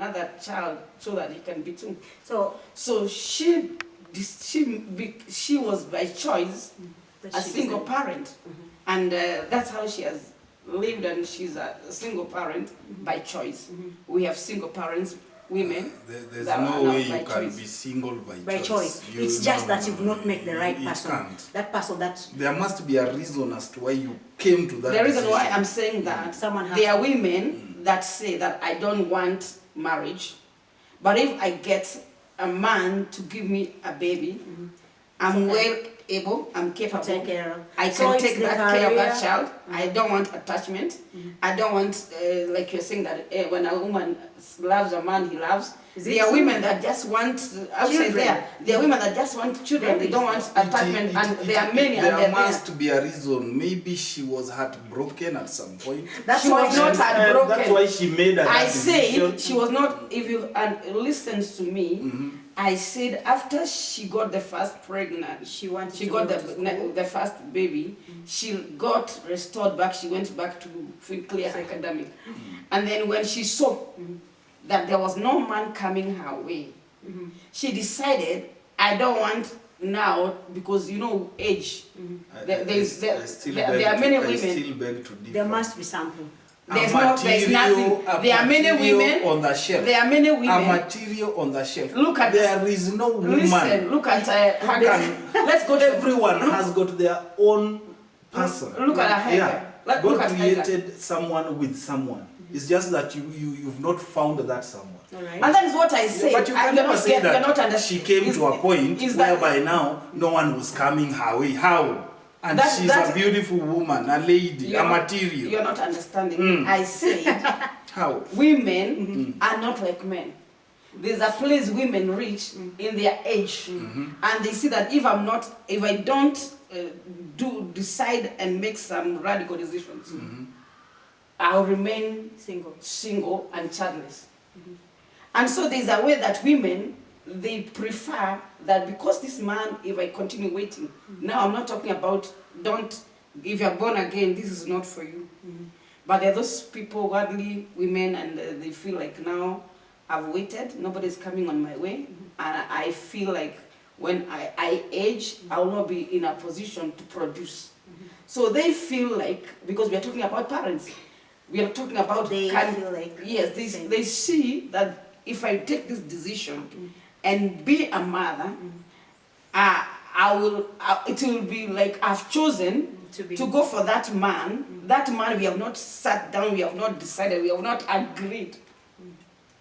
another child so that he can be two. So she was by choice a single parent, and that's how she has lived, and she's a single parent by choice. We have single parents, women. There's no way you can be single by choice. It's just that you've not met the right person. Can't. That person that... There must be a reason as to why you came to that The reason decision. why I'm saying that, there are women that say that I don't want marriage, but if I get a man to give me a baby, I'm well able, I'm capable. Take care of. I can take that care of that child. I don't want attachment. I don't want, like you're saying, that when a woman loves a man he loves. There are women that just want, there are women that just want children. They don't want attachment, and there are many. There must be a reason. Maybe she was heartbroken at some point. She was not heartbroken. That's why she made a decision. I said she was not. If you listens to me, I said after she got the first pregnant, she got the first baby, she got restored back. She went back to Free Clear Academy, and then when she saw that there was no man coming her way, she decided, I don't want now, because you know age. There are many women. I still beg to differ. There must be something. There's nothing. There are many women on the shelf. There are many women. A material on the shelf. Look at there is no woman. Listen, look at Hagar. Let's go. Everyone has got their own person. Look at Hagar. Yeah. God created someone with someone. It's just that you've not found that someone. Right. And that is what I say. But you can never say that she came to a point whereby now no one was coming her way. How? And she's a beautiful woman, a lady, a material. You're not understanding. I say how women are not like men. There's a place women reach in their age, and they see that if I don't decide and make some radical decisions, I'll remain single and childless. And so there's a way that women, they prefer that because this man, if I continue waiting, now I'm not talking about if you're born again, this is not for you. But there are those people, worldly women, and they feel like now I've waited, nobody's coming on my way, and I feel like when I age, I will not be in a position to produce. So they feel like, because we are talking about parents, we are talking about they see that if I take this decision and be a mother, it will be like I've chosen to go for that man. That man, we have not sat down, we have not decided, we have not agreed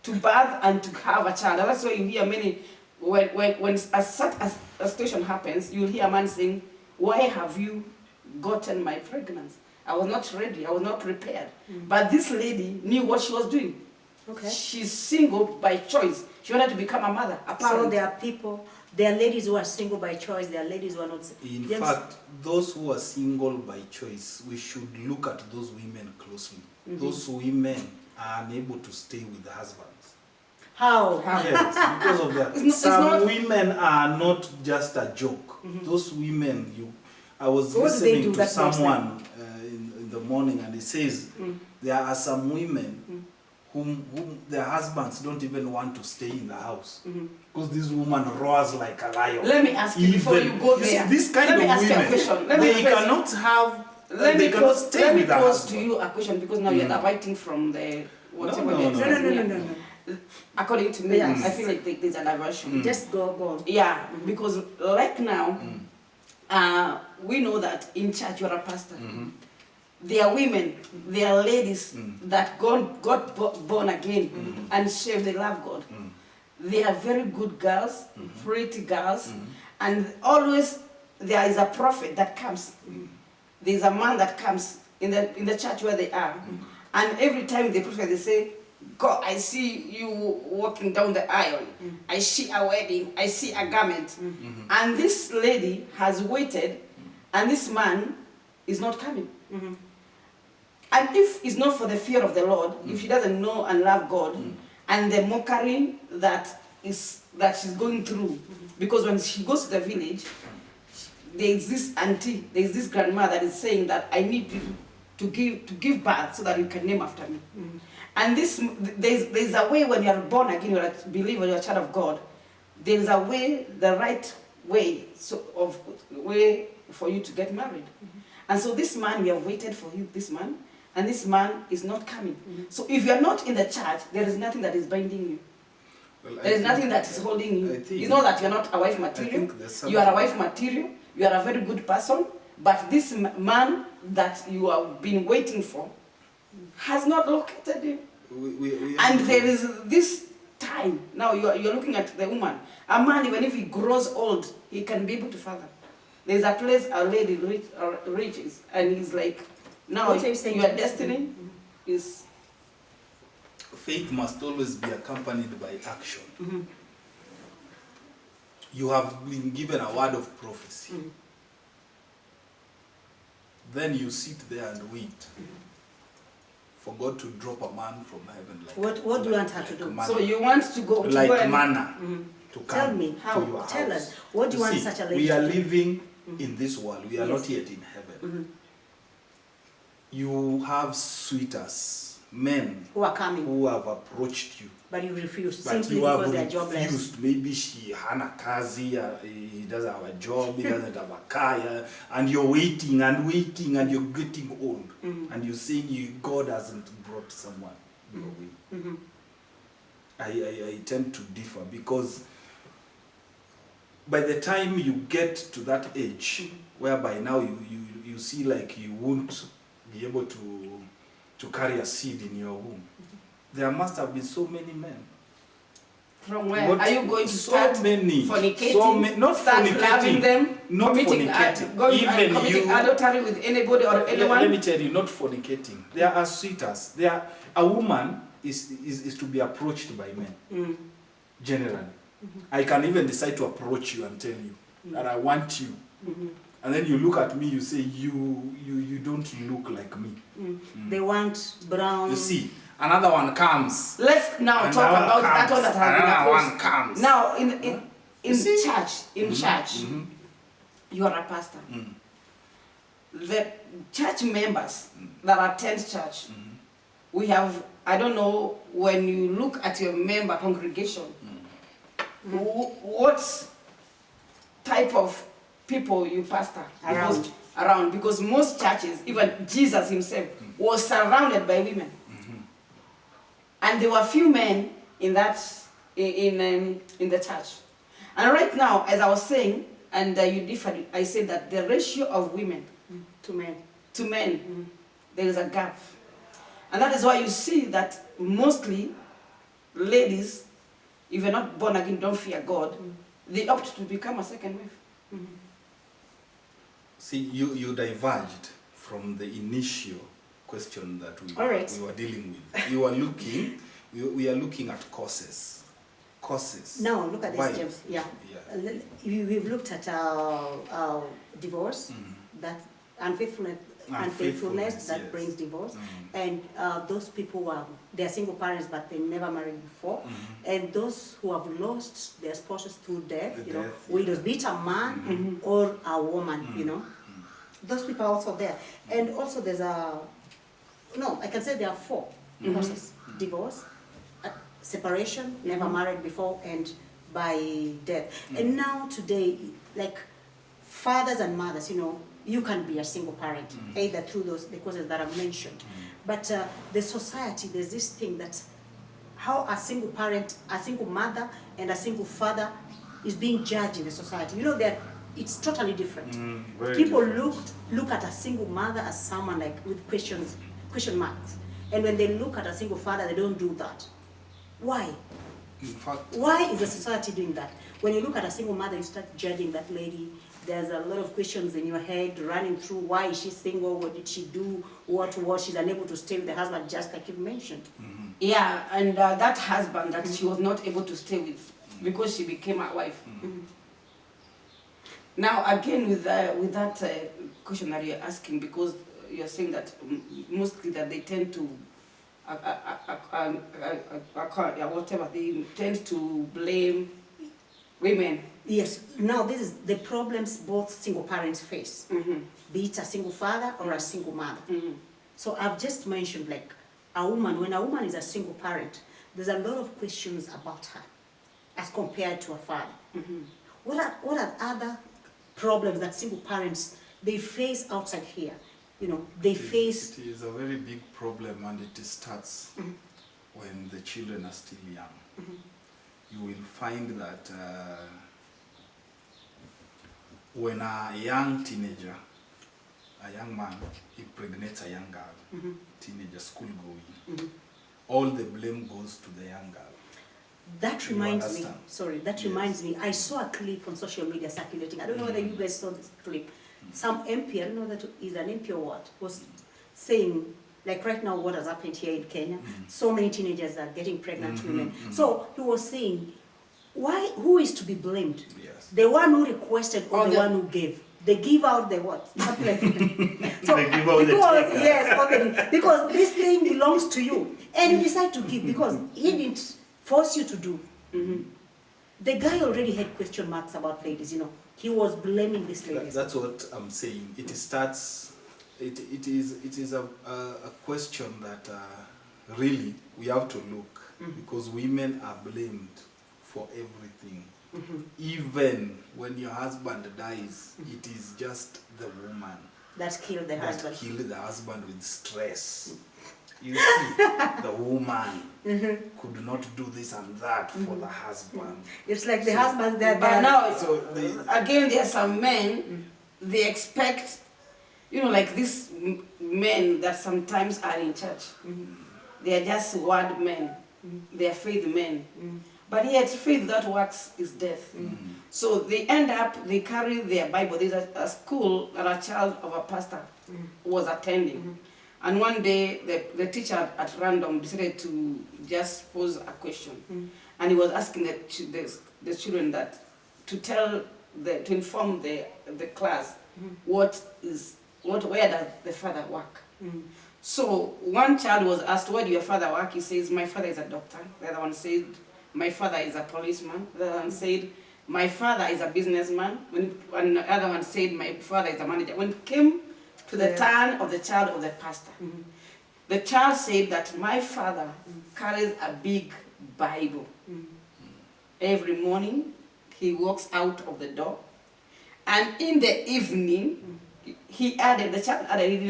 to birth and to have a child. And that's why you hear many, when such a situation happens, you'll hear a man saying, why have you gotten my pregnancy? I was not ready, I was not prepared. But this lady knew what she was doing. Okay. She's single by choice. She wanted to become a mother, a parent. So there are people, there are ladies who are single by choice, there are ladies who are not. In fact, those who are single by choice, we should look at those women closely. Those women are unable to stay with the husbands. How? Yes, because of that. Some women are not just a joke. Those women, I was listening to someone in the morning, and he says there are some women whom their husbands don't even want to stay in the house because this woman roars like a lion. Let me ask you before you go there. This kind of women, they cannot have. They cannot stay with the husband. Let me pose to you a question, because now you're diverting from the whatever. No. According to me, I feel like there's a diversion. Just go on. Yeah, because like now, we know that in church you're a pastor. There are women, there are ladies that got born again and saved, they love God. They are very good girls, pretty girls, and always there is a prophet that comes. There is a man that comes in the church where they are. And every time they prophesy, they say, God, I see you walking down the aisle. I see a wedding, I see a garment. And this lady has waited, and this man is not coming. And if it's not for the fear of the Lord, if she doesn't know and love God, and the mockery that she's going through, because when she goes to the village, there is this auntie, there is this grandma that is saying that I need you to give birth so that you can name after me. And there's a way when you're born again, you're a believer, you're a child of God. There's a way, the right way, way for you to get married. And so this man, we have waited for this man, and this man is not coming. So if you're not in the church, there is nothing that is binding you. Well, There is nothing that is holding you. think- You know that you're not a wife material. You are a wife material. You are a very good person. But this man that you have been waiting for has not located you. And there is this time. Now you're looking at the woman. A man, even if he grows old, he can be able to father. There's a place a lady reaches, and he's like, now What are you saying? your destiny is... Faith must always be accompanied by action. You have been given a word of prophecy. Then you sit there and wait for God to drop a man from heaven. What do you want her to do? manna. So you want to go to Like go and- manna to come Tell me, to how? your Tell house. us. What do you want See, such a lady we are to do? living in this world. We are Yes. not yet in heaven. You have suitors, men Who are coming, who have approached you. but you refuse But simply you have because they are jobless. refused. Maybe she hana kazi, he doesn't have a job, he doesn't have a car, and you're waiting and waiting and you're getting old. And you're saying God hasn't brought someone your way. I tend to differ because by the time you get to that age, whereby now you see like you won't be able to carry a seed in your womb, there must have been so many men. From where? What- Are you going to so start many, fornicating? so not start fornicating, loving them? not committing, fornicating. going Even and committing you- adultery with anybody or anyone? Let me tell you, not fornicating. There are suitors. A woman is to be approached by men, generally. I can even decide to approach you and tell you that I want you. And then you look at me, you say, you don't look like me. They want brown. You see, another one comes. Let's now And talk that one about that comes. one that has Another been one opposed. comes. Now, in see? church, you are a pastor. The church members that attend church, we have, I don't know, when you look at your member congregation, what type of people you pastor around, because most churches, even Jesus himself, was surrounded by women. And there were few men in that in the church. And right now, as I was saying, and you differed, I said that the ratio of women to men. there is a gap. And that is why you see that mostly ladies, if you're not born again, don't fear God, they opt to become a second wife. See, you diverged from the initial question that we were dealing with. You are looking, we are looking at causes. Now, look at Why? this, James. Yeah. Yeah. We've looked at divorce, that unfaithfulness that yes. brings divorce, and those people they are single parents but they never married before, and those who have lost their spouses through death, widows, be it a man or a woman, those people are also there. And also there's I can say there are 4 causes: divorce, separation, never married before, and by death. And now today, like fathers and mothers, you can be a single parent, either through the causes that I've mentioned. But the society, there's this thing that how a single parent, a single mother, and a single father is being judged in the society. It's totally different. People look at a single mother as someone like with question marks. And when they look at a single father, they don't do that. Why? In fact, Why is the society doing that? When you look at a single mother, you start judging that lady. There's a lot of questions in your head running through. Why is she single? What did she do? What? She's unable to stay with the husband, just like you mentioned. Yeah, and that husband that she was not able to stay with because she became a wife. Now, again, with that question that you're asking, because you're saying that mostly that they tend to, whatever, they tend to blame women. Yes. Now, this is the problems both single parents face, be it a single father or a single mother. So I've just mentioned, like, when a woman is a single parent, there's a lot of questions about her as compared to a father. What are other problems that single parents, they face outside here? They face... It is a very big problem, and it starts when the children are still young. You will find that when a young teenager, a young man, impregnates a young girl, teenager, school going, all the blame goes to the young girl. That reminds me, I saw a clip on social media circulating. I don't know whether you guys saw this clip. Some MP, I don't know that is an MP or what, was saying, like right now what has happened here in Kenya, so many teenagers are getting pregnant women. So he was saying, who is to be blamed? Yes. The one who requested or the one who gave? They give out the what? So, they give out the taker. Yes, because this thing belongs to you. And you decide to give because he didn't force you to do. The guy already had question marks about ladies, He was blaming these ladies. That's what I'm saying. It starts, it is a question that really we have to look, because women are blamed for everything. Even when your husband dies, it is just the woman that killed the husband. That killed the husband with stress. You see, the woman could not do this and that for the husband. It's like the husband that... But now, again, there are some men, they expect, like these men that sometimes are in church. They are just word men. They are faith men. But yet, faith that works is death. So they end up, they carry their Bible. There's a school that a child of a pastor was attending. And one day, the teacher at random decided to just pose a question. And he was asking the children that to inform the class where does the father work. So one child was asked, where do your father work? He says, my father is a doctor. The other one said, my father is a policeman. The other one said, my father is a businessman. And the other one said, my father is a manager. When it came to the turn of the child of the pastor, the child said that my father carries a big Bible. Every morning, he walks out of the door. And in the evening, the child added,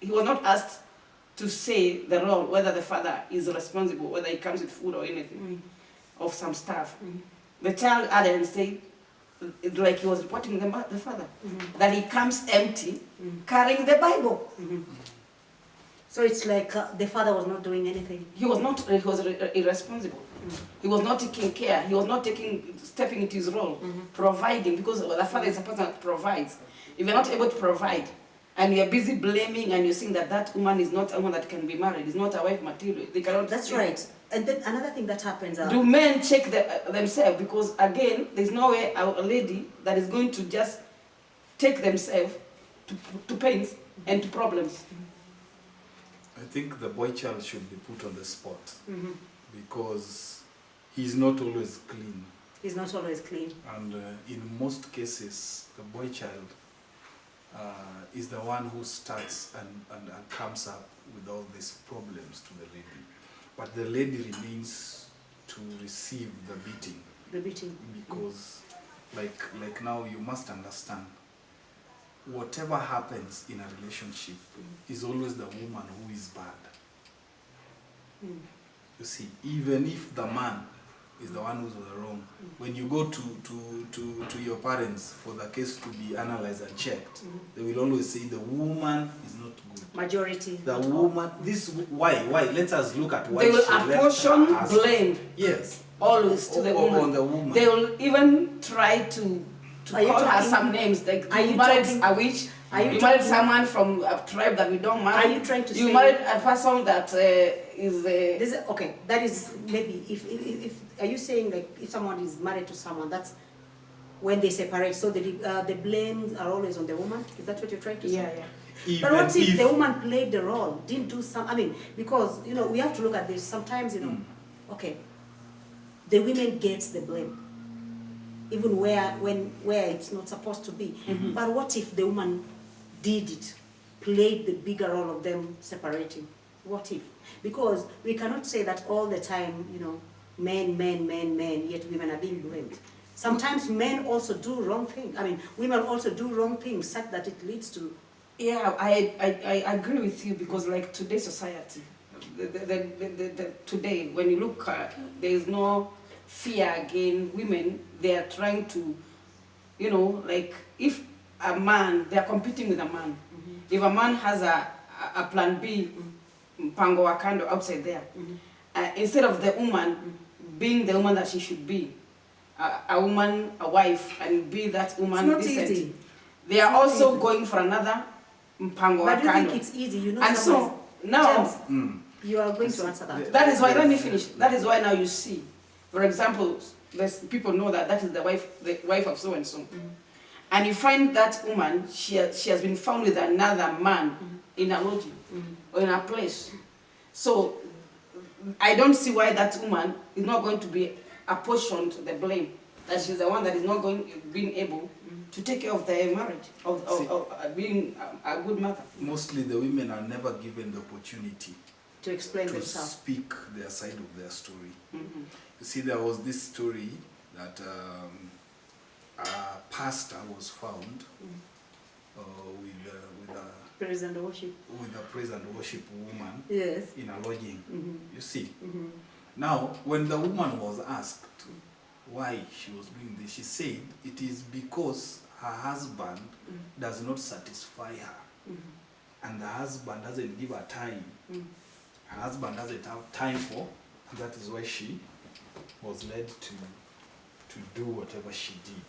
he was not asked to say the role, whether the father is responsible, whether he comes with food or anything, of some stuff. The child added and said, like he was reporting the father, that he comes empty, carrying the Bible. So it's like the father was not doing anything. He was irresponsible. He was not taking care. He was not stepping into his role, providing, because the father is a person that provides. If you're not able to provide, and you're busy blaming, and you're saying that woman is not a woman that can be married, is not a wife material, they cannot. That's right. And then another thing that happens... do men check themselves? Because again, there's no way a lady that is going to just take themselves to pains and to problems. I think the boy child should be put on the spot, because he's not always clean. He's not always clean. And in most cases, the boy child is the one who starts and comes up with all these problems to the lady. But the lady remains to receive the beating. The beating. Because, like now, you must understand, whatever happens in a relationship is always the woman who is bad. You see, even if the man is the one who's wrong, when you go to your parents for the case to be analyzed and checked, they will always say the woman is not good. Majority. The woman, why? Let us look at why they will she left apportion her husband. blame. Yes. Always to the woman. On the woman. They will even try to call her some names, like you married a witch, you married someone from a tribe that we don't marry. Are you trying to say... You married a person that is... okay, that is maybe, if are you saying like if someone is married to someone, that's when they separate, so the blames are always on the woman? Is that what you're trying to say? Yeah. But what if the woman played the role, didn't do some, because, we have to look at this. Sometimes, okay, the women gets the blame, even where it's not supposed to be. But what if the woman did it, played the bigger role of them separating? What if? Because we cannot say that all the time, you know, men, yet women are being blamed. Sometimes men also do wrong things. I mean, women also do wrong things such that it leads to... Yeah, I agree with you, because like today's society, today, when you look, there is no fear again. Women, they are trying to, you know, like if a man, they are competing with a man. If a man has a plan B, mpango wa kando outside there, instead of the woman being the woman that she should be, a woman, a wife, and be that woman decent, easy. they are also going for another mpango wa But do you kando. think it's easy? You know, And so now, James, you are going to answer that. that is why, let me finish. That is why now you see, for example, there's people know that that is the wife of so and so. And you find that woman, she has been found with another man in a lodging or in a place. So I don't see why that woman is not going to be apportioned the blame, that she's the one that is not being able to take care of their marriage, of being a good mother. Mostly the women are never given the opportunity To explain to themselves. speak their side of their story. You see, there was this story that a pastor was found with Praise and worship. a praise and worship woman Yes. in a lodging. You see. Now, when the woman was asked why she was doing this, she said it is because her husband does not satisfy her. And the husband doesn't give her time. Her husband doesn't have time for, and that is why she was led to do whatever she did.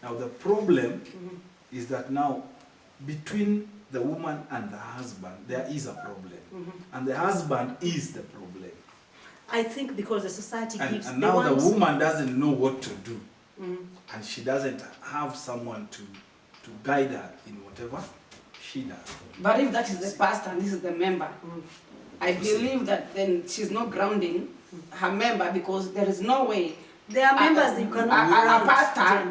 Now the problem is that now between the woman and the husband there is a problem, and the husband is the problem. I think because the society gives... And now the woman doesn't know what to do, and she doesn't have someone to guide her in whatever she does. But if that is the pastor and this is the member, I believe that then she's not grounding her member, because there is no way There are members you cannot a pastor,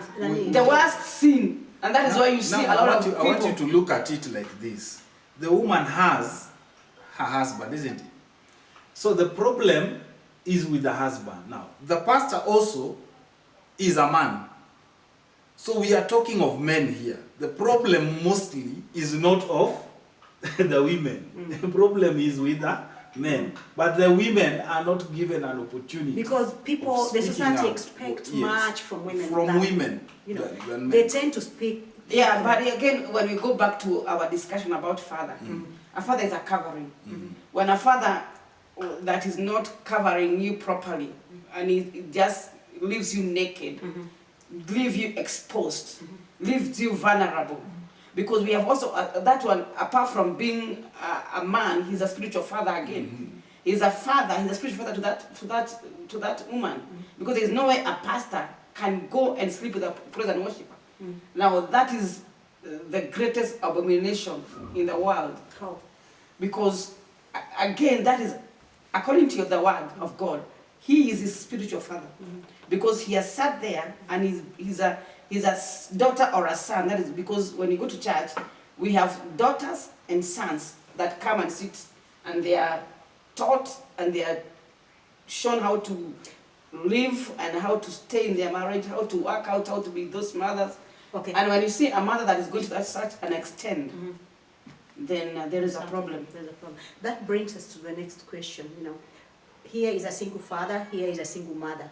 the worst sin, and that is why you see a lot of people. I want you to look at it like this. The woman has her husband, isn't it? So the problem is with the husband. Now, the pastor also is a man. So we are talking of men here. The problem mostly is not of the women. The problem is with the men. But the women are not given an opportunity. Because people, the society expects much from women. From women. You know, than they men. tend to speak. Yeah, but again, when we go back to our discussion about father, a father is a covering. When a father that is not covering you properly, and it just leaves you naked, leaves you exposed, leaves you vulnerable. Because we have also, that one, apart from being a man, he's a spiritual father again. He's a father, he's a spiritual father to that woman. Because there's no way a pastor can go and sleep with a praise and worshiper. Now that is the greatest abomination in the world. How? Because again, that is, according to the word of God, he is his spiritual father. Because he has sat there and he's a daughter or a son. That is because when you go to church, we have daughters and sons that come and sit, and they are taught and they are shown how to live and how to stay in their marriage, how to work out, how to be those mothers. Okay. And when you see a mother that is going to such an extent, then there is a problem. There's a problem. That brings us to the next question. You know, here is a single father, here is a single mother.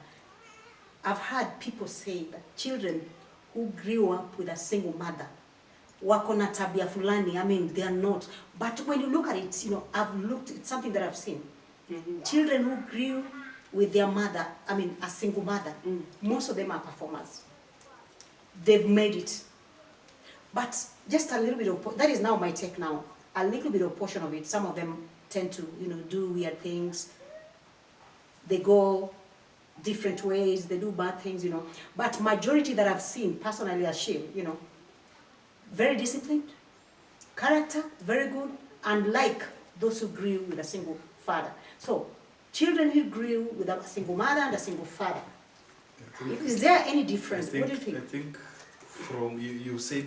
I've heard people say that children who grew up with a single mother, wako na tabia fulani, I mean, they are not. But when you look at it, you know, it's something that I've seen. Children who grew with their mother, I mean, a single mother, most of them are performers. They've made it. But just a little bit of, that is now my take now, a little bit of portion of it, some of them tend to, you know, do weird things. They go different ways, they do bad things, you know. But majority that I've seen, personally as she, you know, very disciplined, character, very good, and like those who grew with a single father. So, children who grew with a single mother and a single father, is there any difference? What do you think? I think from, you said